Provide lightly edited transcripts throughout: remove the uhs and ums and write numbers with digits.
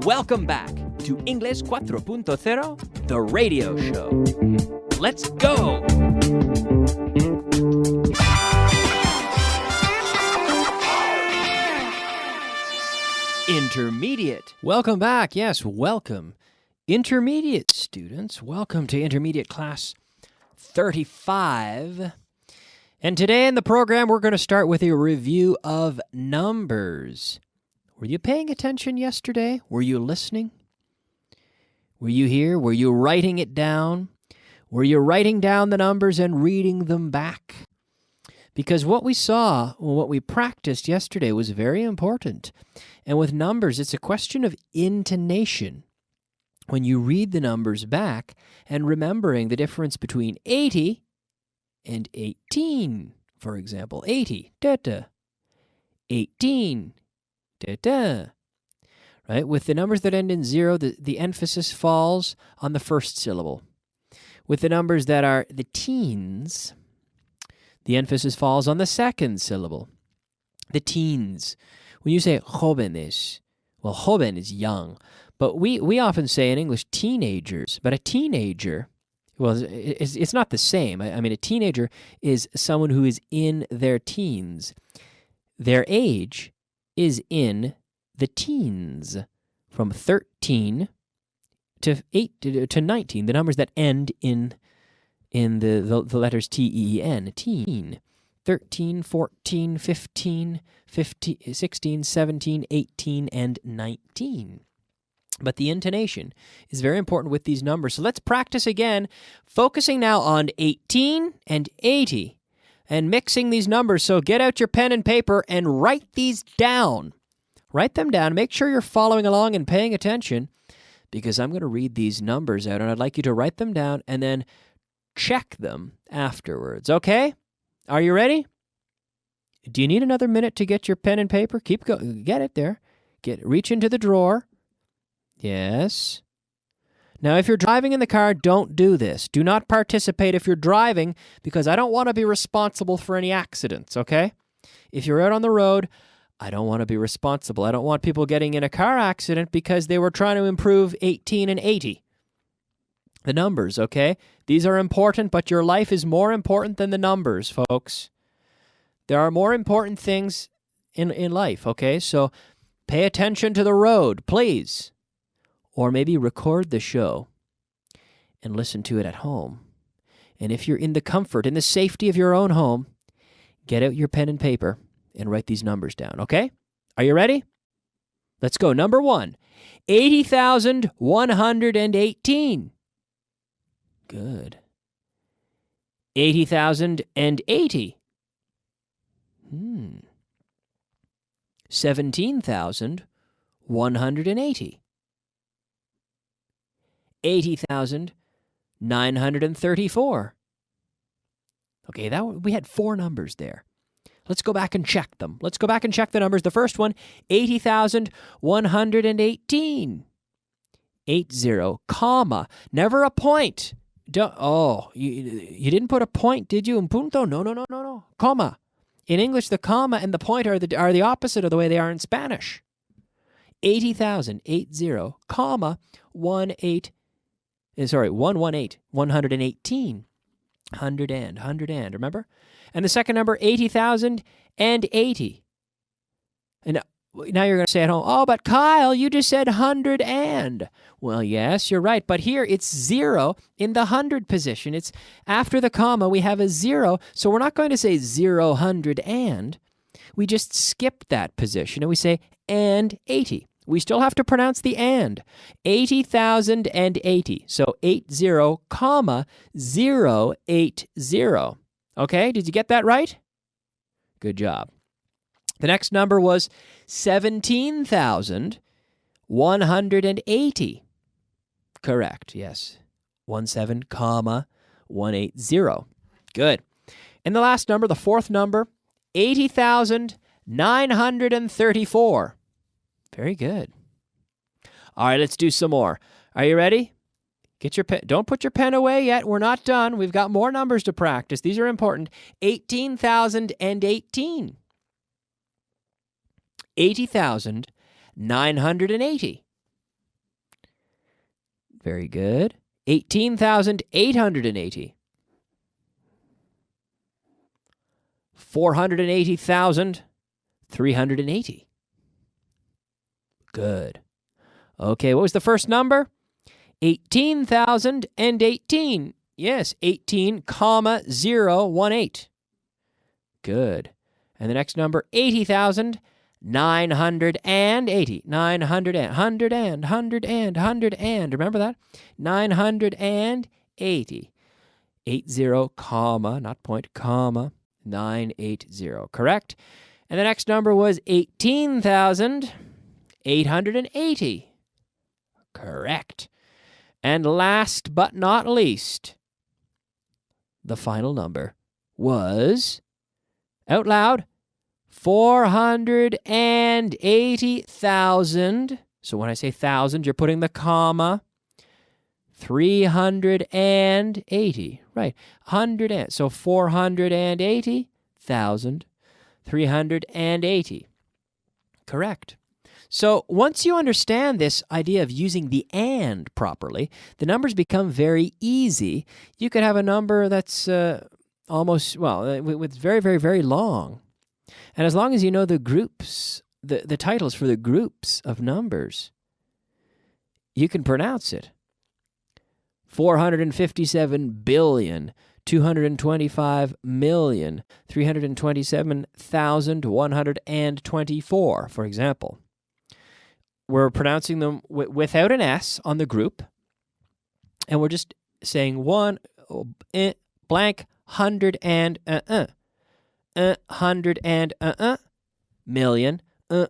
Welcome back to English 4.0, the radio show. Let's go! Intermediate. Welcome back. Yes, welcome. Intermediate students, welcome to Intermediate Class 35. And today in the program, we're going to start with a review of numbers. Were you paying attention yesterday? Were you listening? Were you here? Were you writing it down? Were you writing down the numbers and reading them back? Because what we saw, what we practiced yesterday was very important. And with numbers, it's a question of intonation. When you read the numbers back and remembering the difference between 80 and 18, for example. 80, da-da. 18, da-da. Right? With the numbers that end in 0, the emphasis falls on the first syllable. With the numbers that are the teens, the emphasis falls on the second syllable. The teens. When you say jóvenes, well, joven is young, but we often say in English teenagers, but a teenager, well, it's not the same. I mean, a teenager is someone who is in their teens. Their age is in the teens, from 13 to 19, the numbers that end in the letters T-E-N, teen. 13, 14, 15, 16, 17, 18, and 19. But the intonation is very important with these numbers. So let's practice again, focusing now on 18 and 80 and mixing these numbers. So get out your pen and paper and write these down. Write them down. Make sure you're following along and paying attention because I'm going to read these numbers out and I'd like you to write them down and then check them afterwards. Okay? Are you ready? Do you need another minute to get your pen and paper? Keep going. Get it there. Reach into the drawer. Yes. Now, if you're driving in the car, don't do this. Do not participate if you're driving because I don't want to be responsible for any accidents, okay? If you're out on the road, I don't want to be responsible. I don't want people getting in a car accident because they were trying to improve 18 and 80. The numbers, okay? These are important, but your life is more important than the numbers, folks. There are more important things in life, okay? So pay attention to the road, please. Or maybe record the show and listen to it at home. And if you're in the comfort, in the safety of your own home, get out your pen and paper and write these numbers down, okay? Are you ready? Let's go. Number 1, 80,118. Good. 80,080. 17,180. 80,934. Okay, we had 4 numbers there. Let's go back and check them. Let's go back and check the numbers. The first one, 80,118. 80, comma, never a point. You didn't put a point, did you? Un punto? No. Comma. In English, the comma and the point are the opposite of the way they are in Spanish. 80,000, 80, comma, 118. 118. 100 and, remember? And the second number, 80,080. And now you're going to say at home, oh, but Kyle, you just said 100 and. Well, yes, you're right. But here it's 0 in the 100 position. It's after the comma, we have a 0. So we're not going to say 0, 100 and. We just skip that position and we say and 80. We still have to pronounce the and. 80,080. So 80, comma, 080. Okay, did you get that right? Good job. The next number was 17,180. Correct, yes. 17, comma, 180. Good. And the last number, the fourth number, 80,934. Very good. All right, let's do some more. Are you ready? Get your pen. Don't put your pen away yet. We're not done. We've got more numbers to practice. These are important. 18,018. 80,980. Very good. 18,880. 480,380. Good. Okay, what was the first number? 18,018. Yes, 18,018. Good. And the next number, 80,980. 900. Remember that? 980. 80, comma, not point, comma, 980. Correct? And the next number was 18,880. Correct. And last but not least, the final number was, out loud, 480,000. So when I say thousand, you're putting the comma. 380. Right. 100. So 480,380. Correct. So once you understand this idea of using the and properly, the numbers become very easy. You could have a number that's almost, well, with very, very, very long. And as long as you know the groups, the titles for the groups of numbers, you can pronounce it. 457,225,327,124, for example. We're pronouncing them without an S on the group, and we're just saying one blank hundred and hundred and million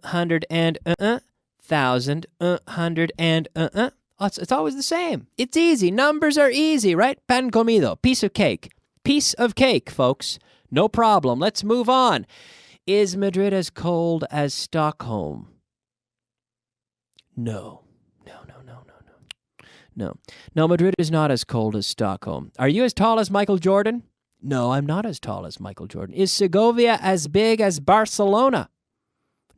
hundred and thousand hundred and It's always the same. It's easy. Numbers are easy, right? Pan comido, piece of cake. Piece of cake, folks. No problem. Let's move on. Is Madrid as cold as Stockholm? No. No, Madrid is not as cold as Stockholm. Are you as tall as Michael Jordan? No, I'm not as tall as Michael Jordan. Is Segovia as big as Barcelona?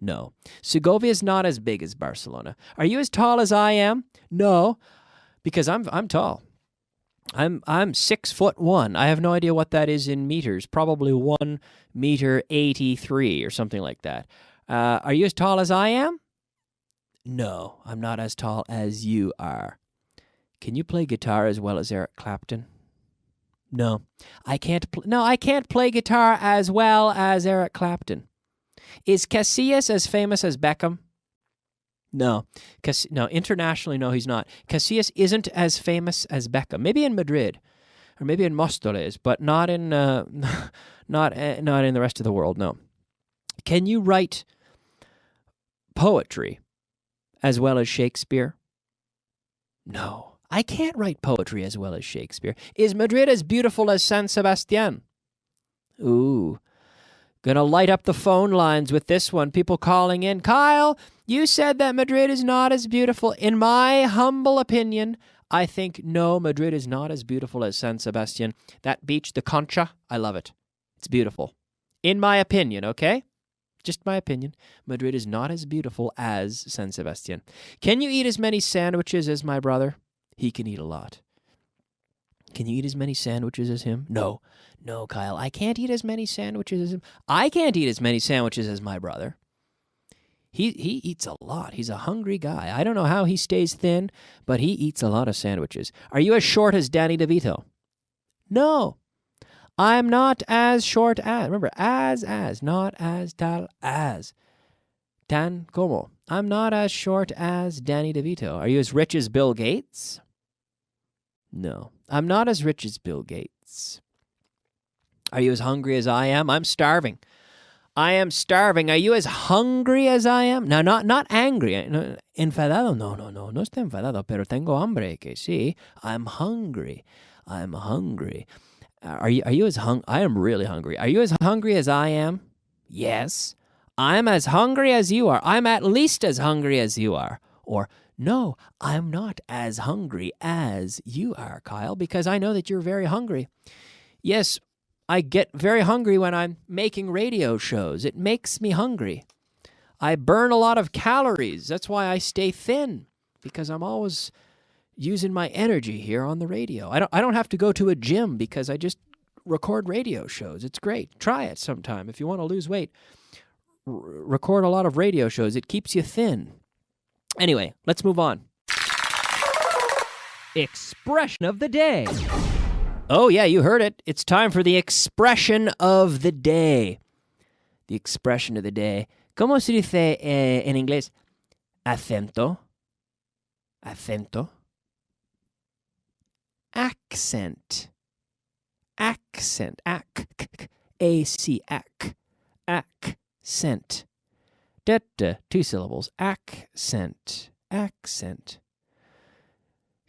No. Segovia is not as big as Barcelona. Are you as tall as I am? No, because I'm tall. I'm 6'1". I have no idea what that is in meters. Probably 1 meter 83 or something like that. Are you as tall as I am? No, I'm not as tall as you are. Can you play guitar as well as Eric Clapton? No, I can't. I can't play guitar as well as Eric Clapton. Is Casillas as famous as Beckham? No. Internationally, no, he's not. Casillas isn't as famous as Beckham. Maybe in Madrid, or maybe in Móstoles, but not in not in the rest of the world. No. Can you write poetry as well as Shakespeare? No. I can't write poetry as well as Shakespeare. Is Madrid as beautiful as San Sebastián? Ooh. Gonna light up the phone lines with this one. People calling in. Kyle, you said that Madrid is not as beautiful. In my humble opinion, I think, no, Madrid is not as beautiful as San Sebastián. That beach, the Concha, I love it. It's beautiful. In my opinion, okay? Just my opinion. Madrid is not as beautiful as San Sebastián. Can you eat as many sandwiches as my brother? He can eat a lot. Can you eat as many sandwiches as him? No, Kyle, I can't eat as many sandwiches as him. I can't eat as many sandwiches as my brother. He eats a lot. He's a hungry guy. I don't know how he stays thin, but he eats a lot of sandwiches. Are you as short as Danny DeVito? No, I'm not as short as. Remember, as, not as, tal, as. Tan como. I'm not as short as Danny DeVito. Are you as rich as Bill Gates? No, I'm not as rich as Bill Gates. Are you as hungry as I am? I'm starving. I am starving. Are you as hungry as I am? No, not angry. Enfadado? No estoy enfadado, pero tengo hambre, que sí. I'm hungry. Are you as I am really hungry. Are you as hungry as I am? Yes. I'm as hungry as you are. I'm at least as hungry as you are. Or, no, I'm not as hungry as you are, Kyle, because I know that you're very hungry. Yes, I get very hungry when I'm making radio shows. It makes me hungry. I burn a lot of calories. That's why I stay thin, because I'm always, using my energy here on the radio. I don't have to go to a gym because I just record radio shows. It's great. Try it sometime if you want to lose weight. Record a lot of radio shows. It keeps you thin. Anyway, let's move on. Expression of the day. Oh, yeah, you heard it. It's time for the expression of the day. The expression of the day. ¿Cómo se dice en inglés? Acento. Acento. Accent. Accent. A-C. Accent. Two syllables. Accent. Accent.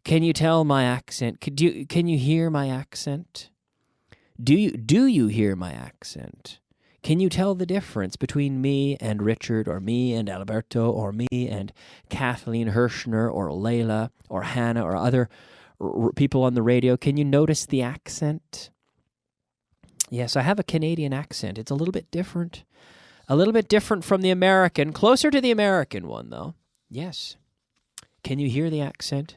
Can you tell my accent? Can you hear my accent? Do you hear my accent? Can you tell the difference between me and Richard, or me and Alberto, or me and Kathleen Hirschner, or Layla, or Hannah, or other people on the radio? Can you notice the accent? Yes, I have a Canadian accent. It's a little bit different. A little bit different from the American. Closer to the American one, though. Yes. Can you hear the accent?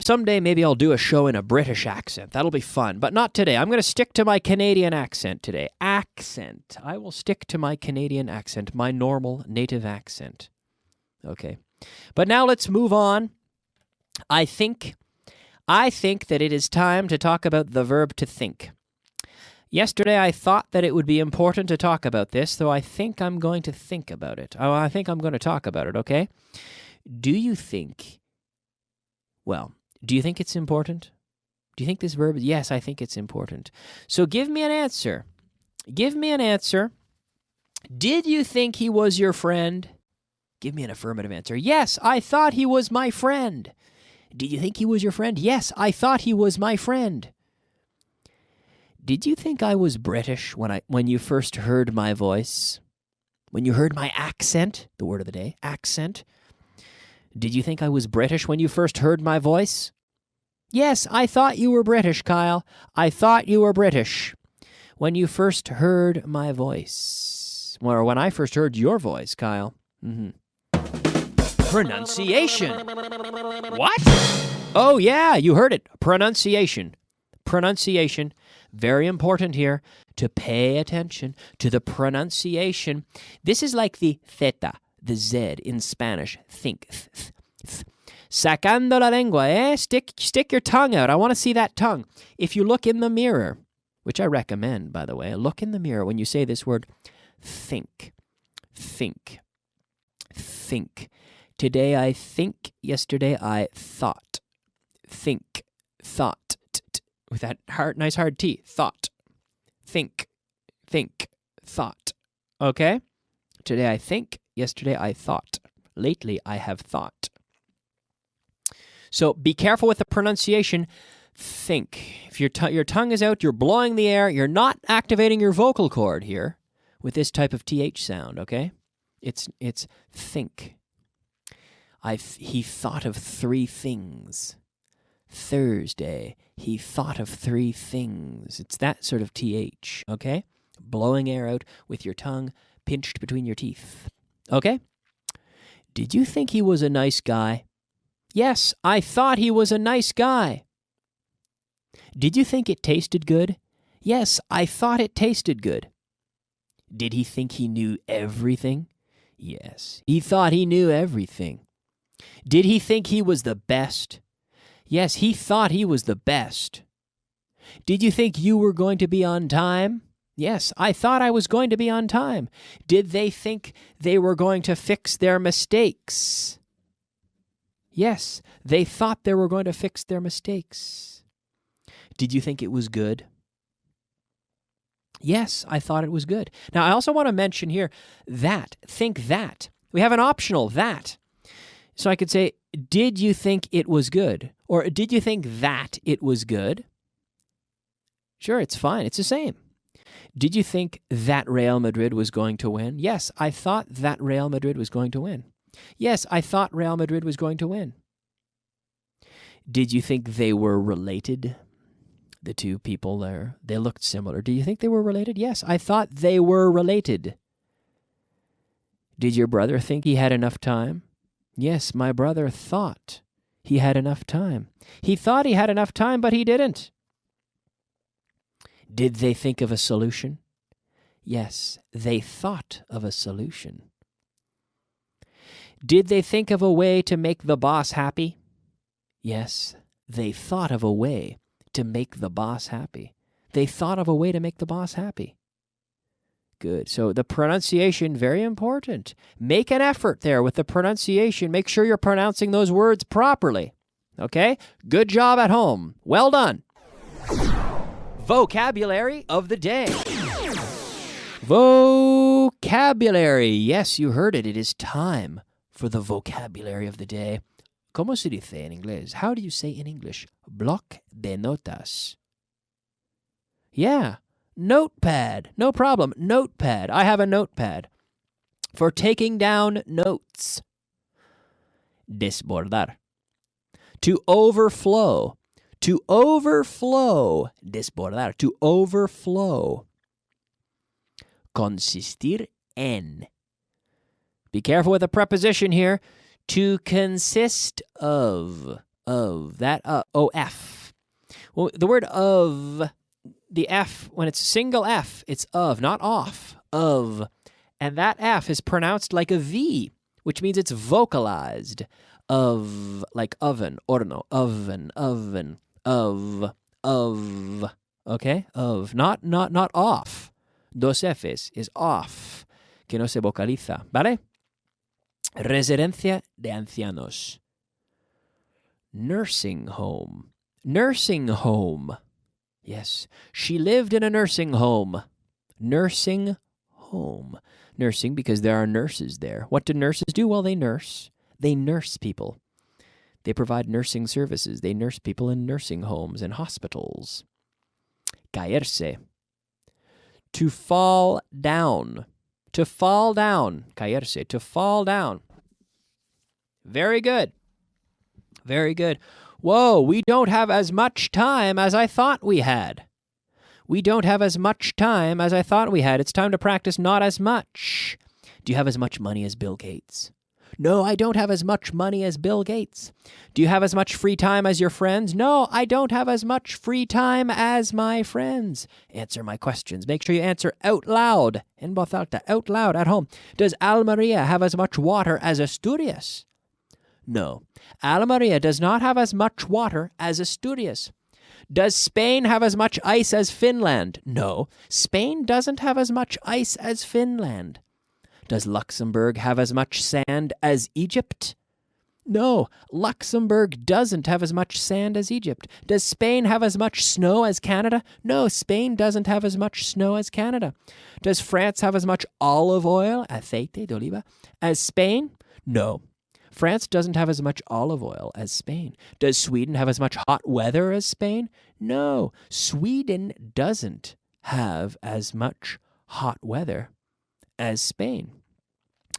Someday maybe I'll do a show in a British accent. That'll be fun, but not today. I'm going to stick to my Canadian accent today. Accent. I will stick to my Canadian accent, my normal native accent. Okay. But now let's move on. I think that it is time to talk about the verb to think. Yesterday I thought that it would be important to talk about this, so I think I'm going to think about it. Oh, I think I'm going to talk about it, okay? Do you think it's important? Do you think this verb? Yes, I think it's important. So give me an answer. Give me an answer. Did you think he was your friend? Give me an affirmative answer. Yes, I thought he was my friend. Did you think he was your friend? Yes, I thought he was my friend. Did you think I was British when you first heard my voice? When you heard my accent, the word of the day, accent? Did you think I was British when you first heard my voice? Yes, I thought you were British, Kyle. I thought you were British when you first heard my voice. Or when I first heard your voice, Kyle. Mm-hmm. Pronunciation. What? Oh, yeah, you heard it. Pronunciation. Pronunciation. Very important here to pay attention to the pronunciation. This is like the theta, the Z in Spanish. Think. Sacando la lengua, eh? Stick your tongue out. I want to see that tongue. If you look in the mirror, which I recommend, by the way, look in the mirror when you say this word, think. Think. Think. Today I think, yesterday I thought. Think. Thought. With that nice hard T. Thought. Think. Think. Thought. Okay? Today I think, yesterday I thought. Lately I have thought. So be careful with the pronunciation. Think. If your tongue is out, you're blowing the air, you're not activating your vocal cord here with this type of TH sound, okay? It's think. He thought of 3 things. Thursday, he thought of 3 things. It's that sort of TH, okay? Blowing air out with your tongue pinched between your teeth. Okay? Did you think he was a nice guy? Yes, I thought he was a nice guy. Did you think it tasted good? Yes, I thought it tasted good. Did he think he knew everything? Yes, he thought he knew everything. Did he think he was the best? Yes, he thought he was the best. Did you think you were going to be on time? Yes, I thought I was going to be on time. Did they think they were going to fix their mistakes? Yes, they thought they were going to fix their mistakes. Did you think it was good? Yes, I thought it was good. Now, I also want to mention here that. Think that. We have an optional that. So I could say, did you think it was good? Or did you think that it was good? Sure, it's fine. It's the same. Did you think that Real Madrid was going to win? Yes, I thought that Real Madrid was going to win. Yes, I thought Real Madrid was going to win. Did you think they were related? The 2 people there, they looked similar. Do you think they were related? Yes, I thought they were related. Did your brother think he had enough time? Yes, my brother thought he had enough time. He thought he had enough time, but he didn't. Did they think of a solution? Yes, they thought of a solution. Did they think of a way to make the boss happy? Yes, they thought of a way to make the boss happy. They thought of a way to make the boss happy. Good. So the pronunciation, very important. Make an effort there with the pronunciation. Make sure you're pronouncing those words properly. Okay? Good job at home. Well done. Vocabulary of the day. Vocabulary. Yes, you heard it. It is time for the vocabulary of the day. ¿Cómo se dice en inglés? How do you say in English? Bloc de notas. Yeah, notepad. No problem. Notepad. I have a notepad for taking down notes. Desbordar. To overflow. To overflow. Desbordar. To overflow. Consistir en. Be careful with the preposition here. To consist of. Of. That O-F. Well, the word of, the F, when it's single F, it's of, not off. Of. And that F is pronounced like a V, which means it's vocalized. Of, like oven, horno, oven, oven, of, okay? Of, not off. Dos Fs is off, que no se vocaliza, ¿vale? Residencia de ancianos. Nursing home. Nursing home. Yes, she lived in a nursing home. Nursing home. Nursing because there are nurses there. What do nurses do? Well, they nurse. They nurse people. They provide nursing services. They nurse people in nursing homes and hospitals. Caerse. To fall down. To fall down. Caerse. To fall down. Very good. Very good. Whoa, we don't have as much time as I thought we had. We don't have as much time as I thought we had. It's time to practice not as much. Do you have as much money as Bill Gates? No, I don't have as much money as Bill Gates. Do you have as much free time as your friends? No, I don't have as much free time as my friends. Answer my questions. Make sure you answer out loud. En voz alta, out loud at home. Does Almeria have as much water as Asturias? No. Almeria does not have as much water as Asturias. Does Spain have as much ice as Finland? No. Spain doesn't have as much ice as Finland. Does Luxembourg have as much sand as Egypt? No, Luxembourg doesn't have as much sand as Egypt. Does Spain have as much snow as Canada? No, Spain doesn't have as much snow as Canada. Does France have as much olive oil, aceite de oliva, as Spain? No. France doesn't have as much olive oil as Spain. Does Sweden have as much hot weather as Spain? No, Sweden doesn't have as much hot weather as Spain.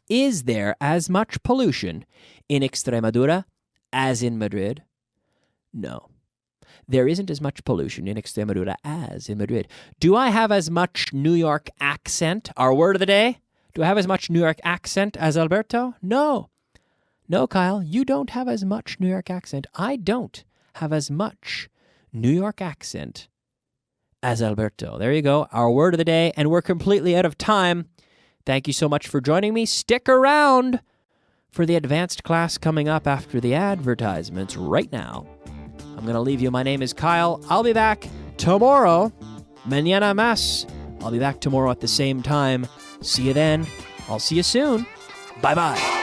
Is there as much pollution in Extremadura as in Madrid? No. There isn't as much pollution in Extremadura as in Madrid. Do I have as much New York accent? Our word of the day? Do I have as much New York accent as Alberto? No. No, Kyle, you don't have as much New York accent. I don't have as much New York accent as Alberto. There you go, our word of the day, and we're completely out of time. Thank you so much for joining me. Stick around for the advanced class coming up after the advertisements right now. I'm going to leave you. My name is Kyle. I'll be back tomorrow. Mañana más. I'll be back tomorrow at the same time. See you then. I'll see you soon. Bye-bye.